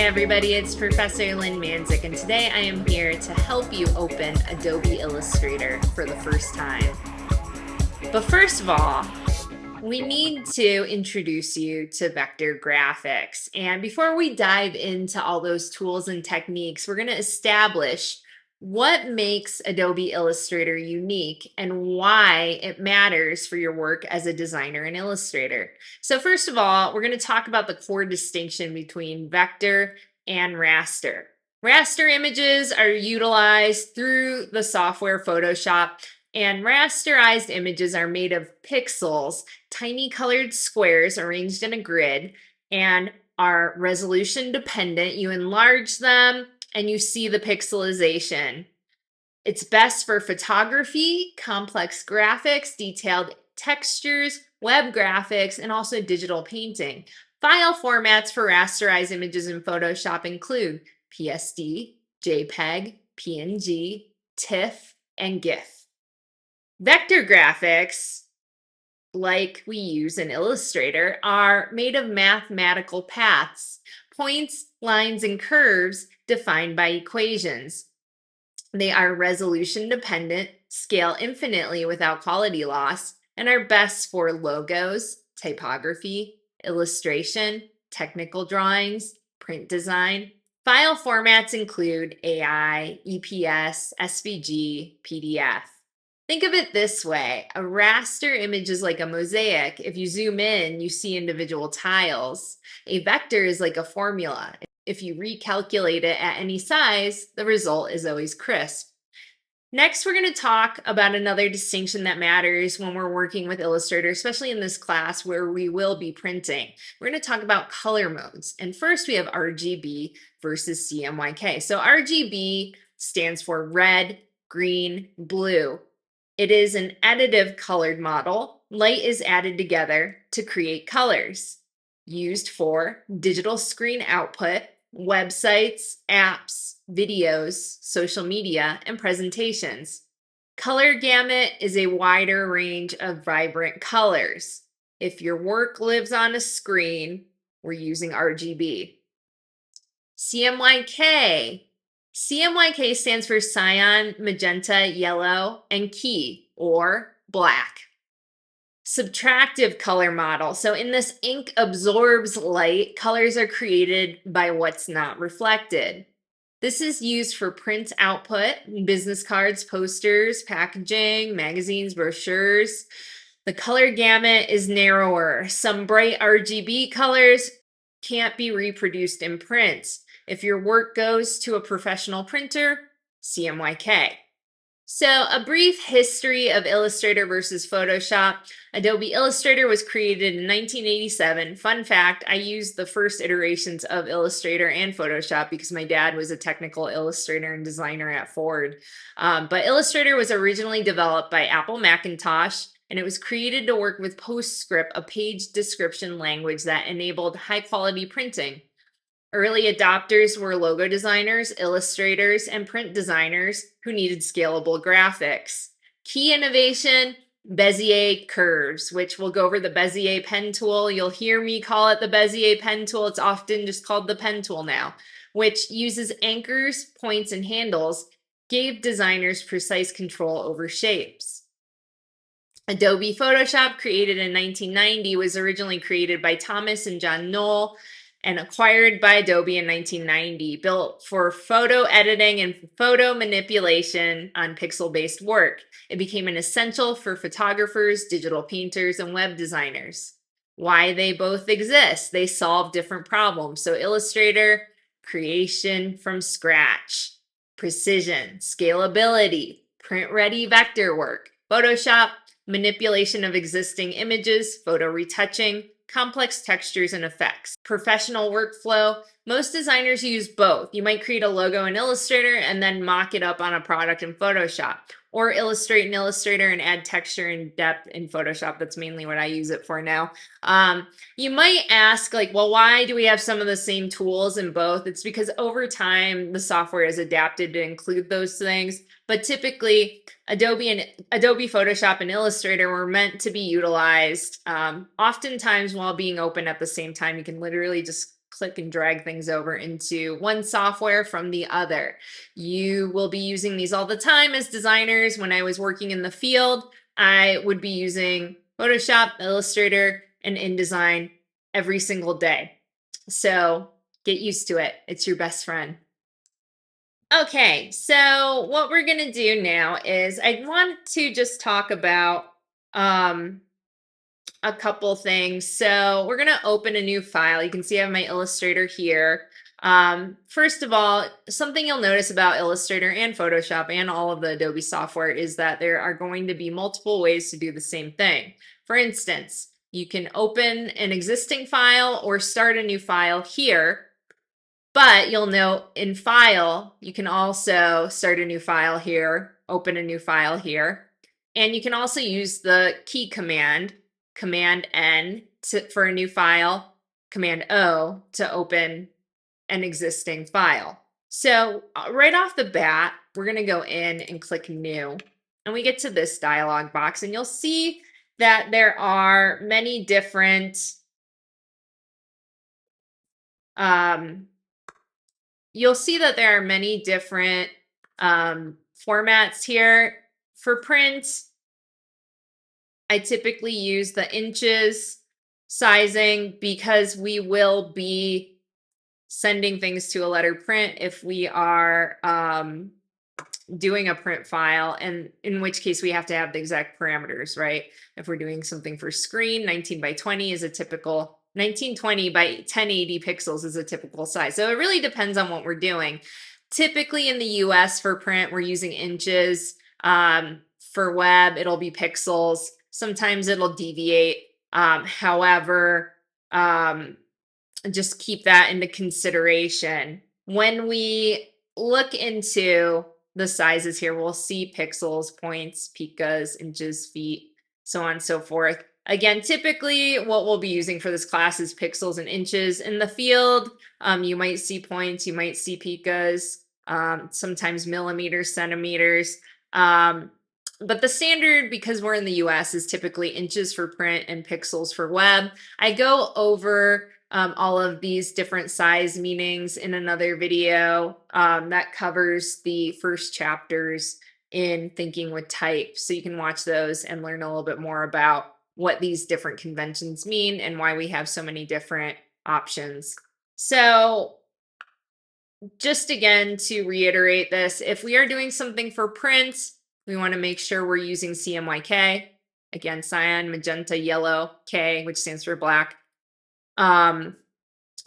everybody, it's Professor Lynn Manzik, and today I am here to help you open Adobe Illustrator for the first time. But first of all, we need to introduce you to vector graphics. And before we dive into all those tools and techniques, we're going to establish what makes Adobe Illustrator unique and why it matters for your work as a designer and illustrator. So first of all, we're going to talk about the core distinction between vector and raster. Raster images are utilized through the software Photoshop, and rasterized images are made of pixels, tiny colored squares arranged in a grid, and are resolution dependent. You enlarge them and you see the pixelization. It's best for photography, complex graphics, detailed textures, web graphics, and also digital painting. File formats for rasterized images in Photoshop include PSD, JPEG, PNG, TIFF, and GIF. Vector graphics, like we use in Illustrator, are made of mathematical paths, points, lines, and curves defined by equations. They are resolution dependent, scale infinitely without quality loss, and are best for logos, typography, illustration, technical drawings, print design. File formats include AI, EPS, SVG, PDF. Think of it this way: a raster image is like a mosaic. If you zoom in, you see individual tiles. A vector is like a formula. If you recalculate it at any size, the result is always crisp. Next, we're going to talk about another distinction that matters when we're working with Illustrator, especially in this class where we will be printing. We're going to talk about color modes. And first, we have RGB versus CMYK. So RGB stands for red, green, blue. It is an additive colored model. Light is added together to create colors, used for digital screen output, websites, apps, videos, social media, and presentations. Color gamut is a wider range of vibrant colors. If your work lives on a screen, we're using RGB. CMYK. CMYK stands for cyan, magenta, yellow, and key, or black. Subtractive color model. So in this ink absorbs light, colors are created by what's not reflected. This is used for print output, business cards, posters, packaging, magazines, brochures. The color gamut is narrower. Some bright RGB colors can't be reproduced in print. If your work goes to a professional printer, CMYK. So a brief history of Illustrator versus Photoshop. Adobe Illustrator was created in 1987. Fun fact, I used the first iterations of Illustrator and Photoshop because my dad was a technical illustrator and designer at Ford. But Illustrator was originally developed by Apple Macintosh, and it was created to work with PostScript, a page description language that enabled high-quality printing. Early adopters were logo designers, illustrators, and print designers who needed scalable graphics. Key innovation, Bezier curves, which we'll go over the Bezier pen tool. You'll hear me call it the Bezier pen tool. It's often just called the pen tool now, which uses anchors, points, and handles, gave designers precise control over shapes. Adobe Photoshop, created in 1990, was originally created by Thomas and John Knoll and acquired by Adobe in 1990, built for photo editing and photo manipulation on pixel-based work. It became an essential for photographers, digital painters, and web designers. Why they both exist? They solve different problems. So Illustrator, creation from scratch, precision, scalability, print-ready vector work. Photoshop, manipulation of existing images, photo retouching, complex textures and effects. Professional workflow. Most designers use both. You might create a logo in Illustrator and then mock it up on a product in Photoshop, or illustrate in Illustrator and add texture and depth in Photoshop. That's mainly what I use it for now. You might ask, like, well, why do we have some of the same tools in both? It's because over time, the software is adapted to include those things. But typically, Adobe Photoshop and Illustrator were meant to be utilized oftentimes while being open at the same time. You can literally just click and drag things over into one software from the other. You will be using these all the time as designers. When I was working in the field, I would be using Photoshop, Illustrator, and InDesign every single day. So get used to it. It's your best friend. Okay, so what we're gonna do now is I want to just talk about a couple things. So we're gonna open a new file. You can see I have my Illustrator here. First of all, something you'll notice about Illustrator and Photoshop and all of the Adobe software is that there are going to be multiple ways to do the same thing. For instance, you can open an existing file or start a new file here. But you'll note in File, you can also start a new file here, open a new file here. And you can also use the key command, Command N for a new file, Command O to open an existing file. So right off the bat, we're going to go in and click New. And we get to this dialog box, and you'll see that there are many different you'll see that there are many different formats here. For print, I typically use the inches sizing because we will be sending things to a letter print if we are doing a print file, and in which case we have to have the exact parameters, right? If we're doing something for screen, 19 by 20 is a typical 1920 by 1080 pixels is a typical size. So it really depends on what we're doing. Typically in the US for print, we're using inches. For web, it'll be pixels. Sometimes it'll deviate. However, just keep that into consideration. When we look into the sizes here, we'll see pixels, points, picas, inches, feet, so on and so forth. Again, typically what we'll be using for this class is pixels and inches. In the field, you might see points, you might see picas, sometimes millimeters, centimeters. But the standard, because we're in the US, is typically inches for print and pixels for web. I go over all of these different size meanings in another video that covers the first chapters in Thinking with Type. So you can watch those and learn a little bit more about what these different conventions mean and why we have so many different options. So just again, to reiterate this, if we are doing something for print, we want to make sure we're using CMYK. Again, cyan, magenta, yellow, K, which stands for black.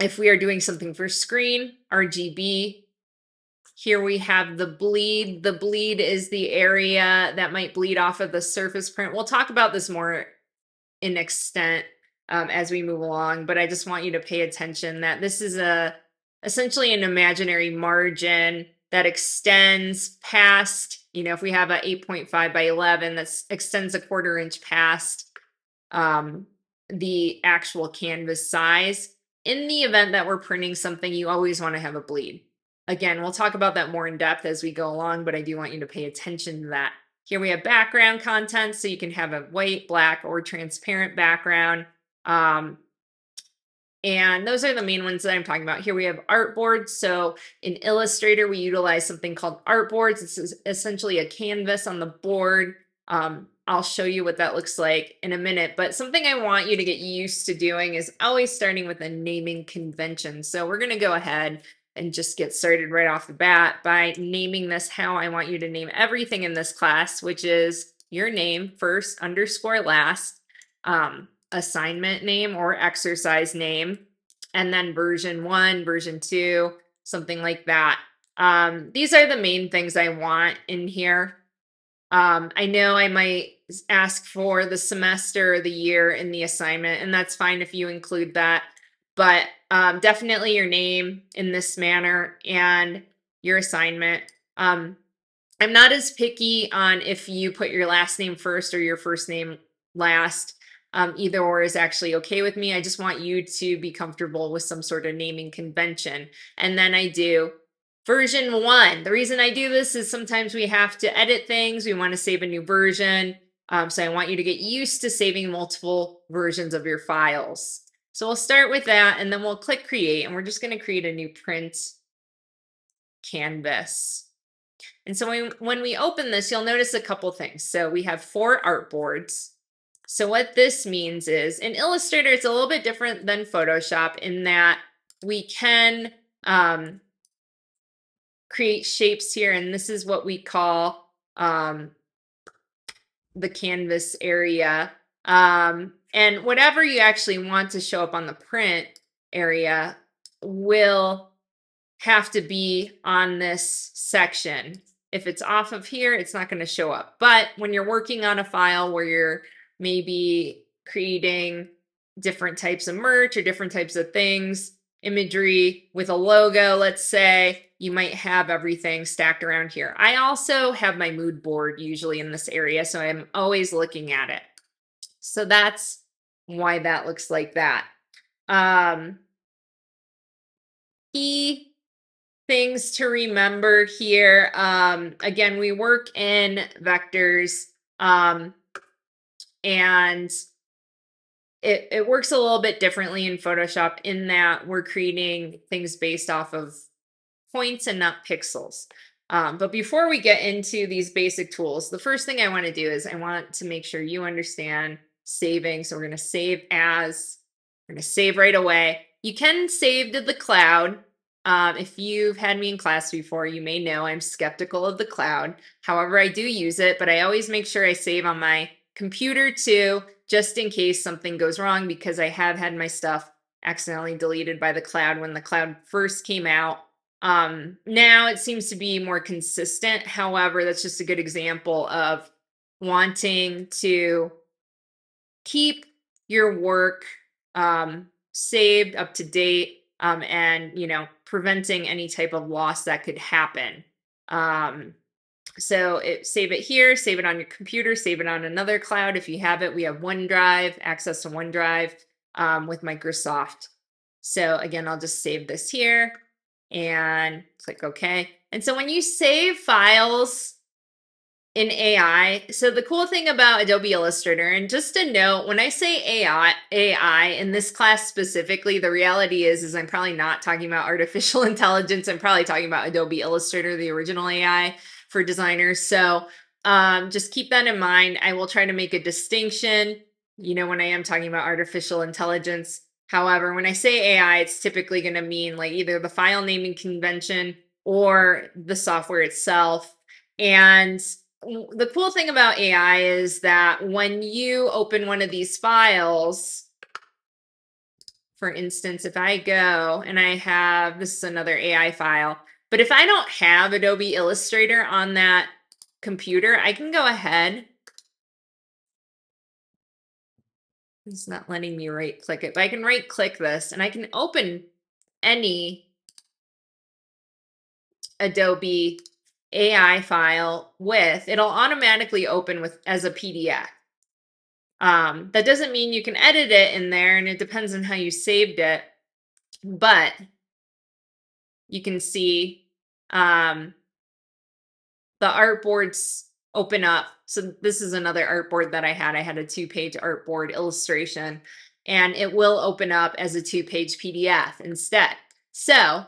If we are doing something for screen, RGB. Here we have the bleed. The bleed is the area that might bleed off of the surface print. We'll talk about this more in extent as we move along, but I just want you to pay attention that this is essentially an imaginary margin that extends past, if we have a 8.5 by 11, that extends a 1/4 inch past the actual canvas size. In the event that we're printing something, you always want to have a bleed. Again, we'll talk about that more in depth as we go along, but I do want you to pay attention to that. Here we have background content, so you can have a white, black, or transparent background. And those are the main ones that I'm talking about. Here we have artboards. So in Illustrator, we utilize something called artboards. This is essentially a canvas on the board. I'll show you what that looks like in a minute, but something I want you to get used to doing is always starting with a naming convention. So we're gonna go ahead and just get started right off the bat by naming this how I want you to name everything in this class, which is your name first, underscore last, assignment name or exercise name, and then version 1, version 2, something like that. These are the main things I want in here. I know I might ask for the semester or the year in the assignment, and that's fine if you include that, but definitely your name in this manner and your assignment. I'm not as picky on if you put your last name first or your first name last. Either or is actually okay with me. I just want you to be comfortable with some sort of naming convention. And then I do version 1. The reason I do this is sometimes we have to edit things. We want to save a new version. So I want you to get used to saving multiple versions of your files. So we'll start with that and then we'll click create and we're just going to create a new print canvas. And so when we open this, you'll notice a couple things. So we have 4 artboards. So what this means is in Illustrator, it's a little bit different than Photoshop in that we can create shapes here. And this is what we call the canvas area. And whatever you actually want to show up on the print area will have to be on this section. If it's off of here, it's not going to show up. But when you're working on a file where you're maybe creating different types of merch or different types of things, imagery with a logo, let's say, you might have everything stacked around here. I also have my mood board usually in this area, so I'm always looking at it. So that's why that looks like that. Key things to remember here. Again, we work in vectors, and it works a little bit differently in Photoshop in that we're creating things based off of points and not pixels. But before we get into these basic tools, the first thing I want to do is I want to make sure you understand saving. So we're going to save as, we're going to save right away. You can save to the cloud. If you've had me in class before, you may know I'm skeptical of the cloud. However, I do use it, but I always make sure I save on my computer too, just in case something goes wrong, because I have had my stuff accidentally deleted by the cloud when the cloud first came out. Now it seems to be more consistent. However, that's just a good example of wanting to keep your work saved, up to date, and preventing any type of loss that could happen. So save it here, save it on your computer, save it on another cloud. If you have it, we have OneDrive, access to OneDrive with Microsoft. So again, I'll just save this here and click OK. And so when you save files in AI, so the cool thing about Adobe Illustrator, and just a note, when I say AI in this class specifically, the reality is I'm probably not talking about artificial intelligence. I'm probably talking about Adobe Illustrator, the original AI for designers. So just keep that in mind. I will try to make a distinction, when I am talking about artificial intelligence. However, when I say AI, it's typically going to mean like either the file naming convention or the software itself. And the cool thing about AI is that when you open one of these files, for instance, if I go and I have, this is another AI file, but if I don't have Adobe Illustrator on that computer, I can go ahead. It's not letting me right click it, but I can right click this and I can open any Adobe AI file with, it'll automatically open with as a PDF. That doesn't mean you can edit it in there, and it depends on how you saved it, but you can see the artboards open up. So this is another artboard that I had. I had a 2-page artboard illustration, and it will open up as a 2-page PDF instead. So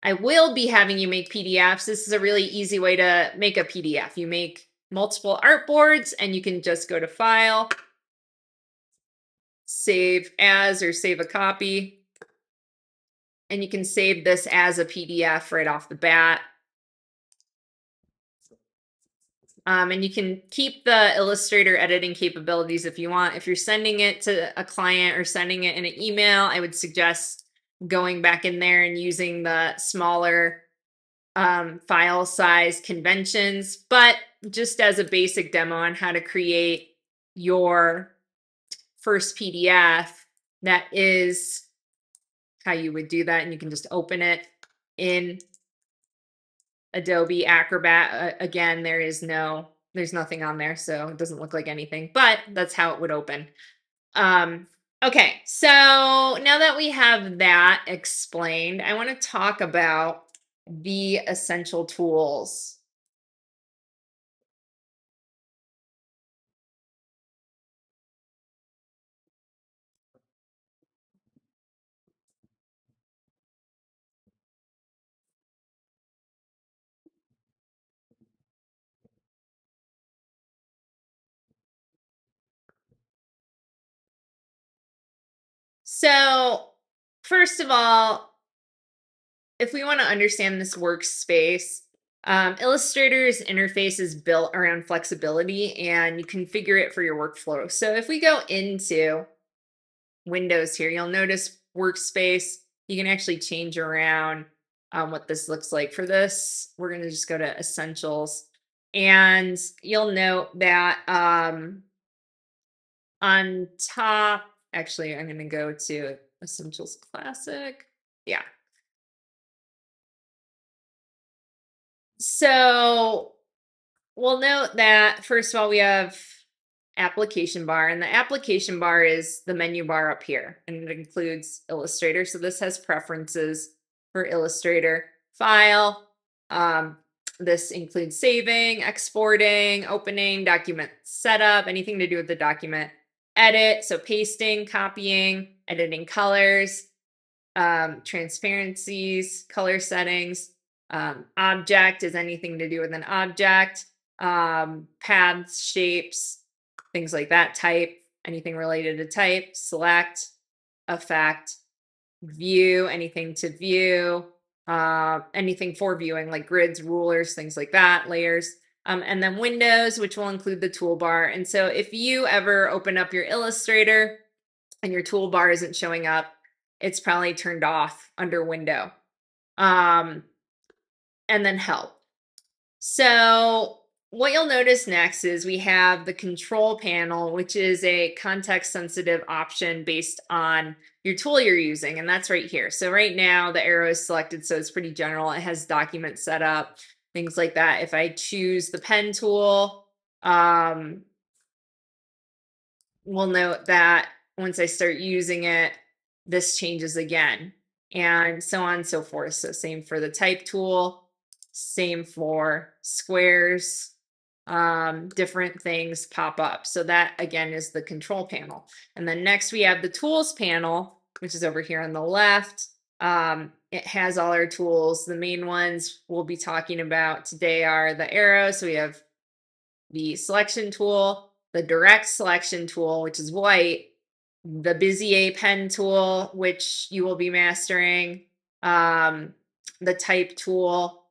I will be having you make PDFs. This is a really easy way to make a PDF. You make multiple artboards, and you can just go to File, Save As, or Save a Copy. And you can save this as a PDF right off the bat. And you can keep the Illustrator editing capabilities if you want. If you're sending it to a client or sending it in an email, I would suggest going back in there and using the smaller file size conventions. But just as a basic demo on how to create your first PDF, that is how you would do that. And you can just open it in Adobe Acrobat. Again, there's nothing on there, so it doesn't look like anything, but that's how it would open. Okay, so now that we have that explained, I want to talk about the essential tools. So, first of all, if we want to understand this workspace, Illustrator's interface is built around flexibility and you configure it for your workflow. So if we go into Windows here, you'll notice Workspace. You can actually change around what this looks like. For this, we're going to just go to Essentials. And you'll note that on top, actually, I'm going to go to Essentials Classic. Yeah. So we'll note that first of all, we have application bar, and the application bar is the menu bar up here, and it includes Illustrator. So this has preferences for Illustrator. File, this includes saving, exporting, opening, document setup, anything to do with the document. Edit, so pasting, copying, editing colors, transparencies, color settings. Object is anything to do with an object. Paths, shapes, things like that. Type, anything related to type. Select, effect, view, anything to view. Anything for viewing, like grids, rulers, things like that. Layers. And then windows, which will include the toolbar. And so if you ever open up your Illustrator and your toolbar isn't showing up, it's probably turned off under window. And then help. So what you'll notice next is we have the control panel, which is a context sensitive option based on your tool you're using. And that's right here. So right now the arrow is selected. So it's pretty general. It has document set up, things like that. If I choose the pen tool, we'll note that once I start using it, this changes again, and so on and so forth. So same for the type tool, same for squares, different things pop up. So that again is the control panel. And then next we have the tools panel, which is over here on the left. It has all our tools. The main ones we'll be talking about today are the arrow. So we have the selection tool, the direct selection tool, which is white, the Bezier pen tool, which you will be mastering, the type tool,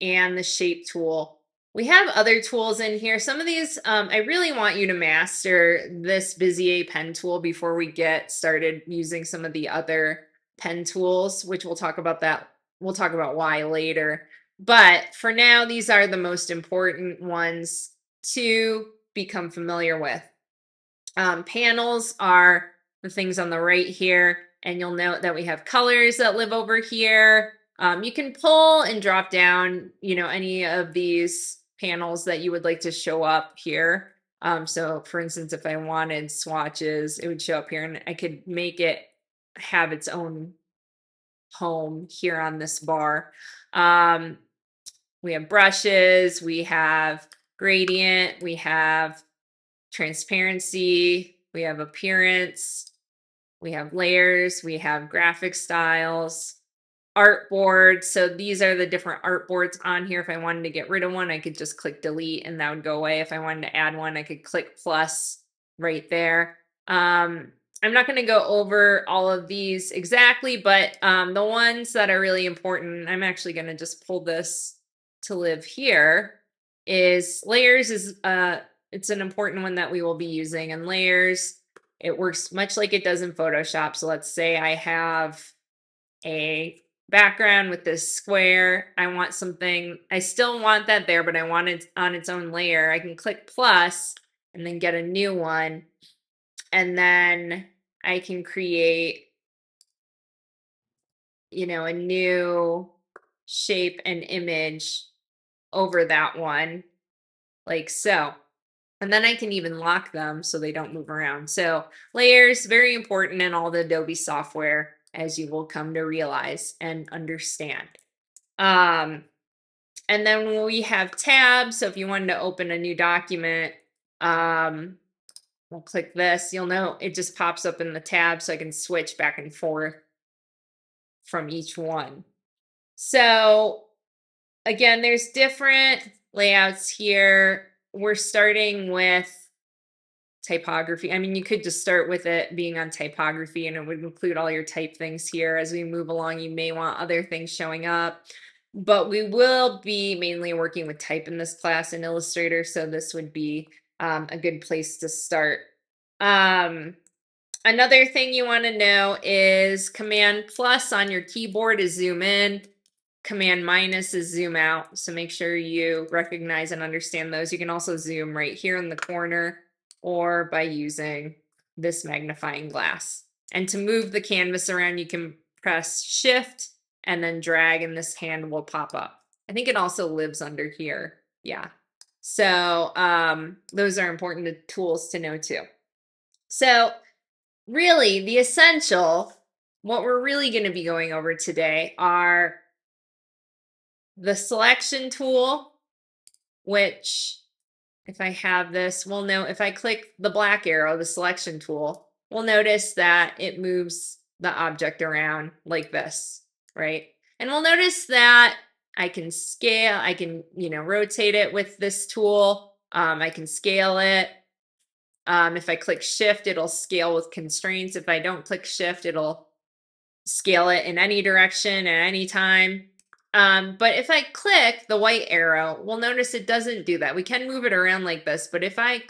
and the shape tool. We have other tools in here. Some of these, I really want you to master this Bezier pen tool before we get started using some of the other pen tools, which we'll talk about that. We'll talk about why later. But for now, these are the most important ones to become familiar with. Panels are the things on the right here, and you'll note that we have colors that live over here. You can pull and drop down, any of these panels that you would like to show up here. So for instance, if I wanted swatches, it would show up here, and I could make it have its own home here on this bar. We have brushes, we have gradient, we have transparency, we have appearance, we have layers, we have graphic styles, artboard. So these are the different artboards on here. If I wanted to get rid of one, I could just click delete and that would go away. If I wanted to add one, I could click plus right there. I'm not going to go over all of these exactly, but the ones that are really important, I'm actually going to just pull this to live here, is layers is it's an important one that we will be using. And layers, it works much like it does in Photoshop. So let's say I have a background with this square. I want something, I still want that there, but I want it on its own layer. I can click plus and then get a new one. And then I can create, a new shape and image over that one, like so. And then I can even lock them so they don't move around. So layers, very important in all the Adobe software, as you will come to realize and understand. And then we have tabs. So if you wanted to open a new document, we'll click this. You'll know it just pops up in the tab, so I can switch back and forth from each one. So again, there's different layouts here. We're starting with typography. I mean, you could just start with it being on typography and it would include all your type things here. As we move along, you may want other things showing up, but we will be mainly working with type in this class in Illustrator, so this would be a good place to start. Another thing you want to know is Command plus on your keyboard is zoom in. Command minus is zoom out. So make sure you recognize and understand those. You can also zoom right here in the corner or by using this magnifying glass. And to move the canvas around, you can press shift and then drag and this hand will pop up. I think it also lives under here. Yeah. So those are important tools to know too. So really the essential, what we're really going to be going over today are the selection tool, which if I have this, we'll know if I click the black arrow, the selection tool, we'll notice that it moves the object around like this, right? And we'll notice that I can scale, I can, rotate it with this tool. I can scale it. If I click shift, it'll scale with constraints. If I don't click shift, it'll scale it in any direction at any time. But if I click the white arrow, we'll notice it doesn't do that. We can move it around like this, but if I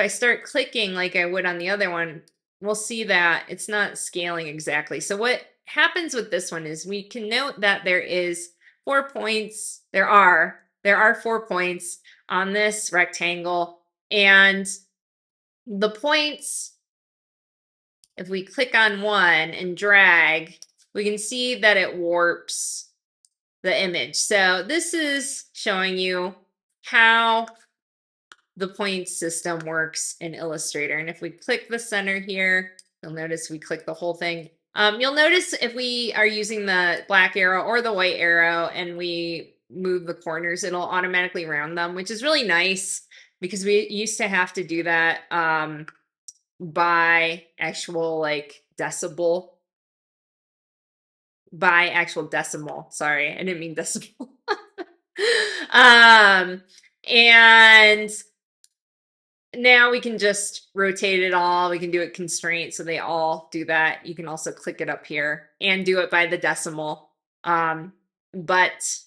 start clicking like I would on the other one, we'll see that it's not scaling exactly. So what happens with this one is we can note that there is 4 points. There are 4 points on this rectangle, and the points, if we click on one and drag, we can see that it warps the image. So this is showing you how the point system works in Illustrator. And if we click the center here, you'll notice we click the whole thing. You'll notice if we are using the black arrow or the white arrow and we move the corners, it'll automatically round them, which is really nice because we used to have to do that by actual decimal. Sorry, I didn't mean decimal. And now we can just rotate it all. We can do it constraint, so they all do that. You can also click it up here and do it by the decimal. But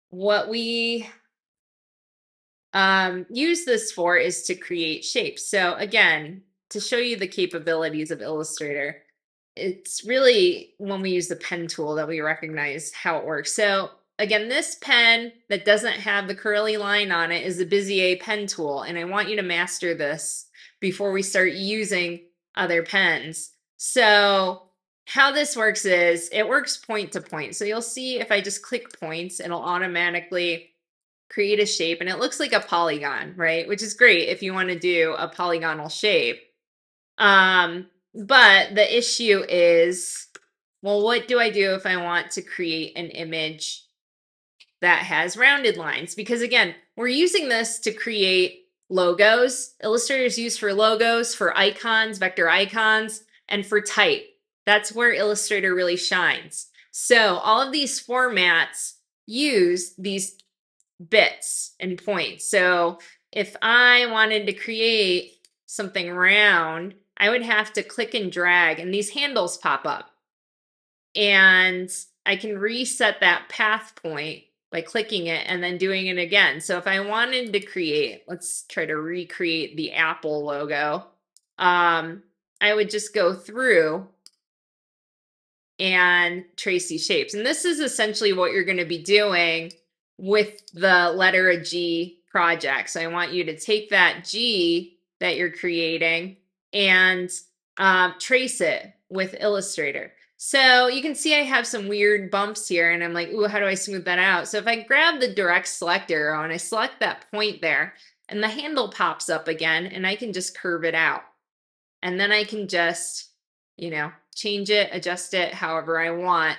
what we use this for is to create shapes. So again, to show you the capabilities of Illustrator, it's really when we use the pen tool that we recognize how it works. So again, this pen that doesn't have the curly line on it is the Bezier pen tool. And I want you to master this before we start using other pens. So how this works is it works point to point. So you'll see if I just click points, it'll automatically create a shape and it looks like a polygon, right? Which is great if you want to do a polygonal shape. But the issue is, well, what do I do if I want to create an image that has rounded lines? Because again, we're using this to create logos. Illustrator is used for logos, for icons, vector icons, and for type. That's where Illustrator really shines. So all of these formats use these bits and points. So if I wanted to create something round, I would have to click and drag and these handles pop up. And I can reset that path point by clicking it and then doing it again. So if I wanted to create, let's try to recreate the Apple logo. I would just go through and trace these shapes. And this is essentially what you're going to be doing with the letter G project. So I want you to take that G that you're creating and trace it with Illustrator. So you can see I have some weird bumps here and I'm like, ooh, how do I smooth that out? So if I grab the direct select arrow and I select that point there and the handle pops up again and I can just curve it out. And then I can just, change it, adjust it however I want.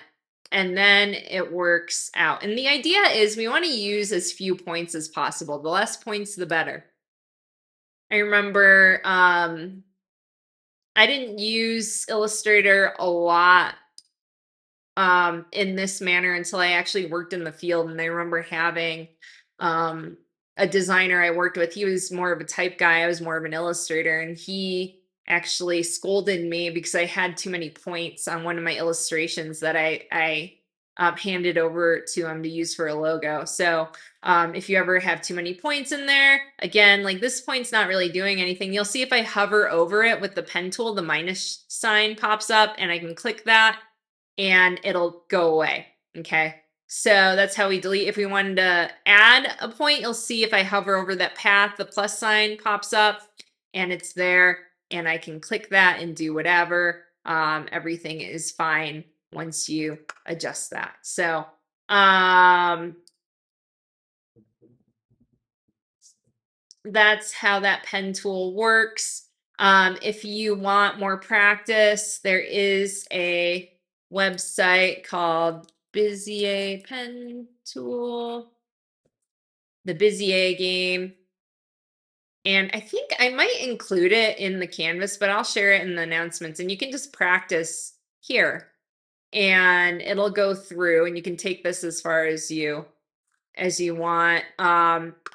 And then it works out. And the idea is we want to use as few points as possible. The less points, the better. I remember I didn't use Illustrator a lot in this manner until I actually worked in the field. And I remember having a designer I worked with, he was more of a type guy. I was more of an illustrator, and he actually scolded me because I had too many points on one of my illustrations that I handed over to him to use for a logo. So if you ever have too many points in there, again, like this point's not really doing anything. You'll see if I hover over it with the pen tool, the minus sign pops up, and I can click that and it'll go away. Okay. So that's how we delete. If we wanted to add a point, you'll see if I hover over that path, the plus sign pops up and it's there, and I can click that and do whatever. Everything is fine once you adjust that. So that's how that pen tool works. If you want more practice, there is a website called Bezier Pen Tool, the Bezier game. And I think I might include it in the Canvas, but I'll share it in the announcements, and you can just practice here and it'll go through, and you can take this as far as you want,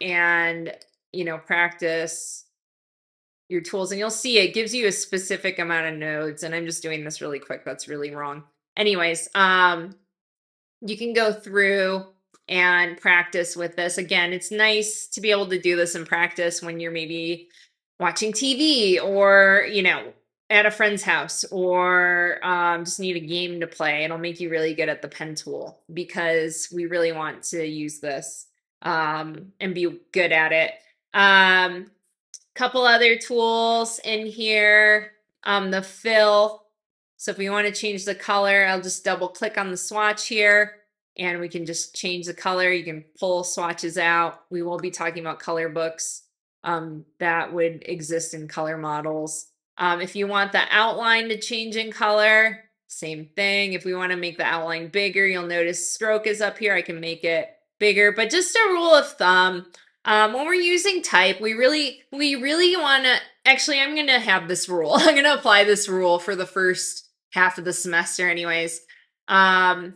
and practice your tools, and you'll see it gives you a specific amount of nodes, and I'm just doing this really quick. That's really wrong. Anyways, you can go through and practice with this. Again, it's nice to be able to do this in practice when you're maybe watching TV or, at a friend's house, or just need a game to play. It'll make you really good at the pen tool because we really want to use this and be good at it. Couple other tools in here, the fill. So if we want to change the color, I'll just double click on the swatch here and we can just change the color. You can pull swatches out. We will be talking about color books that would exist in color models. If you want the outline to change in color, same thing. If we want to make the outline bigger, you'll notice stroke is up here. I can make it bigger, but just a rule of thumb, when we're using type, we really want to, actually, I'm going to have this rule. I'm going to apply this rule for the first half of the semester anyways. Not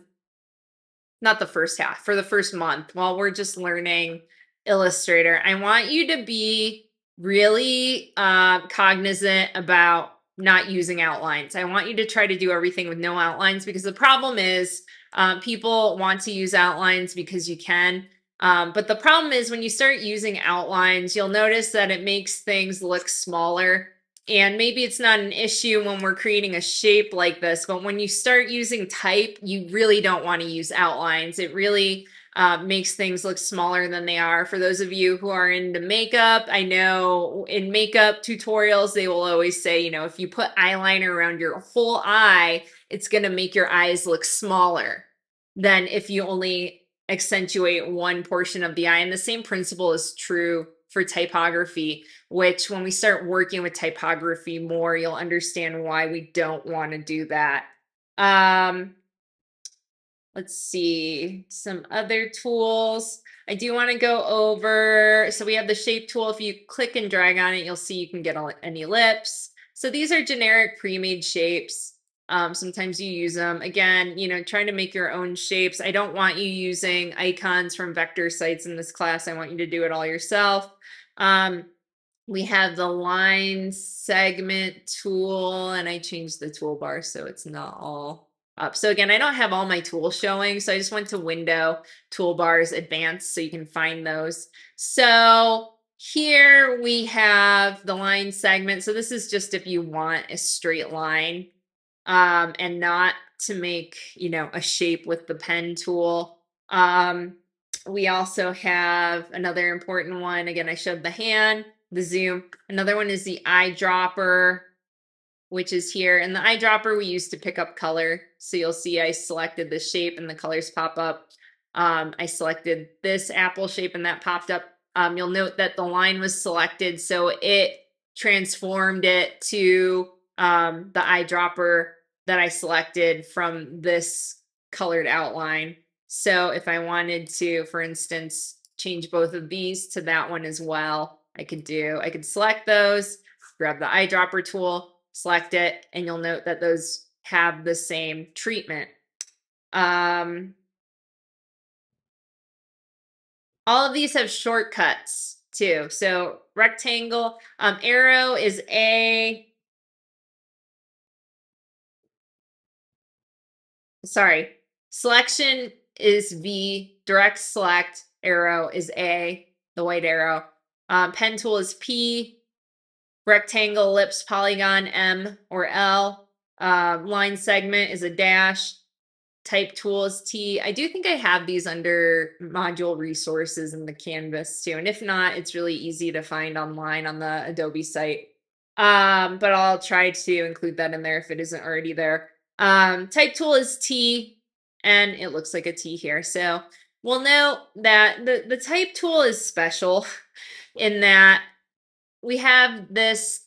the first half, for the first month while we're just learning Illustrator. I want you to be really cognizant about not using outlines. I want you to try to do everything with no outlines, because the problem is people want to use outlines because you can. But the problem is when you start using outlines, you'll notice that it makes things look smaller. And maybe it's not an issue when we're creating a shape like this, but when you start using type, you really don't want to use outlines. It really makes things look smaller than they are. For those of you who are into makeup, I know in makeup tutorials, they will always say, if you put eyeliner around your whole eye, it's going to make your eyes look smaller than if you only accentuate one portion of the eye. And the same principle is true for typography, which when we start working with typography more, you'll understand why we don't want to do that. Let's see, some other tools. I do want to go over, so we have the shape tool. If you click and drag on it, you'll see you can get an ellipse. So these are generic pre-made shapes. Sometimes you use them. Again, trying to make your own shapes. I don't want you using icons from vector sites in this class. I want you to do it all yourself. We have the line segment tool, and I changed the toolbar so it's not all up. So again, I don't have all my tools showing, so I just went to Window, Toolbars, Advanced, so you can find those. So here we have the line segment. So this is just if you want a straight line and not to make, a shape with the pen tool. We also have another important one. Again, I showed the hand, the zoom. Another one is the eyedropper, which is here. And the eyedropper we use to pick up color. So you'll see I selected the shape and the colors pop up. I selected this apple shape and that popped up. You'll note that the line was selected, so it transformed it to the eyedropper that I selected from this colored outline. So if I wanted to, for instance, change both of these to that one as well, I could select those, grab the eyedropper tool, select it, and you'll note that those have the same treatment. All of these have shortcuts too. So rectangle, arrow is A. Sorry, selection is V, direct select arrow is A, the white arrow. Pen tool is P, rectangle, ellipse, polygon, M or L. Line segment is a dash. Type tool is T. I do think I have these under module resources in the Canvas too. And if not, it's really easy to find online on the Adobe site. But I'll try to include that in there if it isn't already there. Type tool is T, and it looks like a T here. So we'll note that the type tool is special in that we have this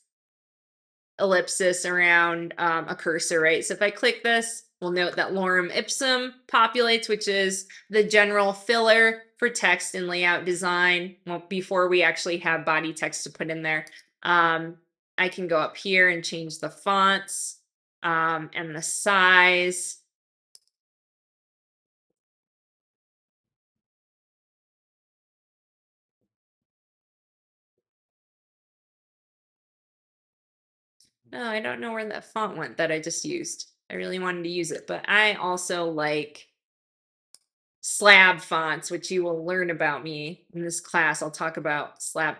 ellipsis around a cursor, right? So if I click this, we'll note that lorem ipsum populates, which is the general filler for text and layout design. Well, before we actually have body text to put in there. I can go up here and change the fonts and the size. Oh, I don't know where that font went that I just used. I really wanted to use it, but I also like slab fonts, which you will learn about me in this class. I'll talk about slab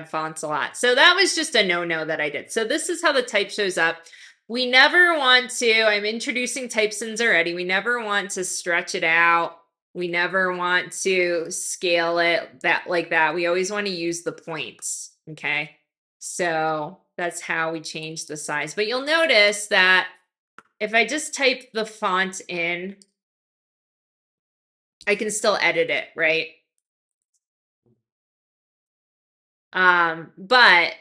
fonts a lot. So that was just a no-no that I did. So this is how the type shows up. We never want to, I'm introducing typesins already. We never want to stretch it out. We never want to scale it like that. We always want to use the points, okay? So that's how we change the size. But you'll notice that if I just type the font in, I can still edit it, right? But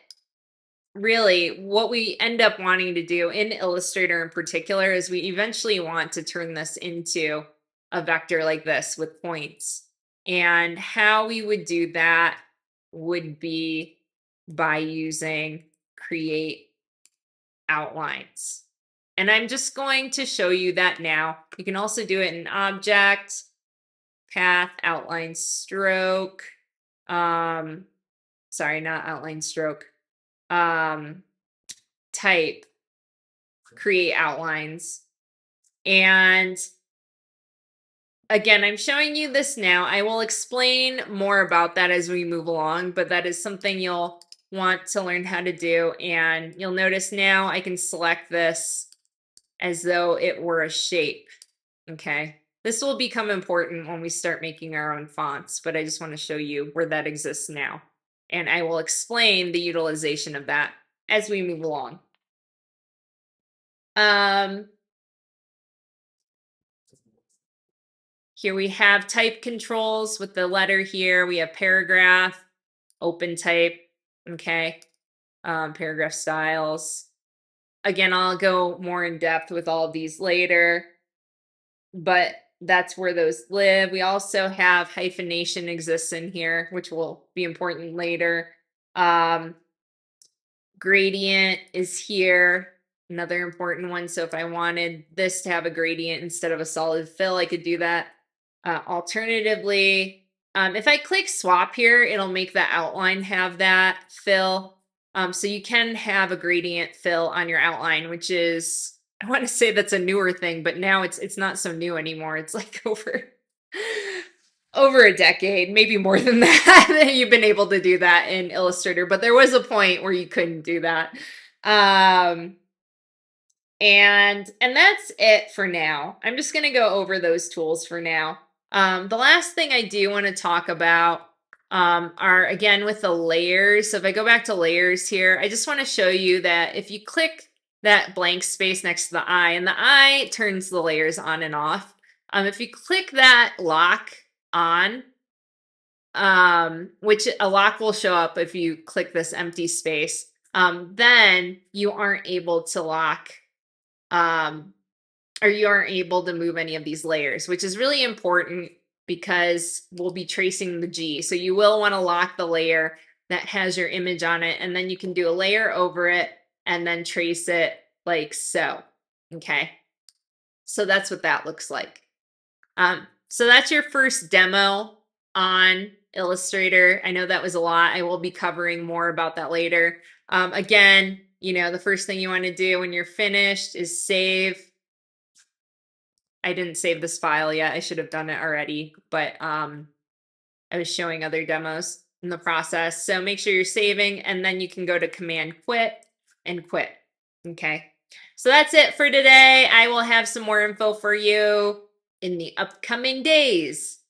really what we end up wanting to do in Illustrator in particular is we eventually want to turn this into a vector like this with points. And how we would do that would be by using create outlines. And I'm just going to show you that now. You can also do it in object, path, outline, stroke. Sorry, not outline, stroke. Type, create outlines. And again, I'm showing you this now. I will explain more about that as we move along, but that is something you'll want to learn how to do. And you'll notice now I can select this as though it were a shape. Okay. This will become important when we start making our own fonts, but I just want to show you where that exists now. And I will explain the utilization of that as we move along. Here we have type controls with the letter here. We have paragraph, open type, okay, paragraph styles. Again, I'll go more in depth with all of these later, but that's where those live. We also have hyphenation exists in here, which will be important later. Gradient is here, another important one. So if I wanted this to have a gradient instead of a solid fill, I could do that. Alternatively, if I click swap here, it'll make the outline have that fill. So you can have a gradient fill on your outline, which is, I want to say that's a newer thing, but now it's not so new anymore. It's like over a decade, maybe more than that, that you've been able to do that in Illustrator. But there was a point where you couldn't do that. And that's it for now. I'm just going to go over those tools for now. The last thing I do want to talk about are, again, with the layers. So if I go back to layers here, I just want to show you that if you click that blank space next to the eye, and the eye turns the layers on and off. If you click that lock on, which a lock will show up if you click this empty space, then you aren't able to lock or you aren't able to move any of these layers, which is really important because we'll be tracing the G. So you will want to lock the layer that has your image on it, and then you can do a layer over it and then trace it like so. Okay. So that's what that looks like. So that's your first demo on Illustrator. I know that was a lot. I will be covering more about that later. Again, the first thing you want to do when you're finished is save. I didn't save this file yet. I should have done it already, but I was showing other demos in the process. So make sure you're saving, and then you can go to Command Quit and quit. Okay. So that's it for today. I will have some more info for you in the upcoming days.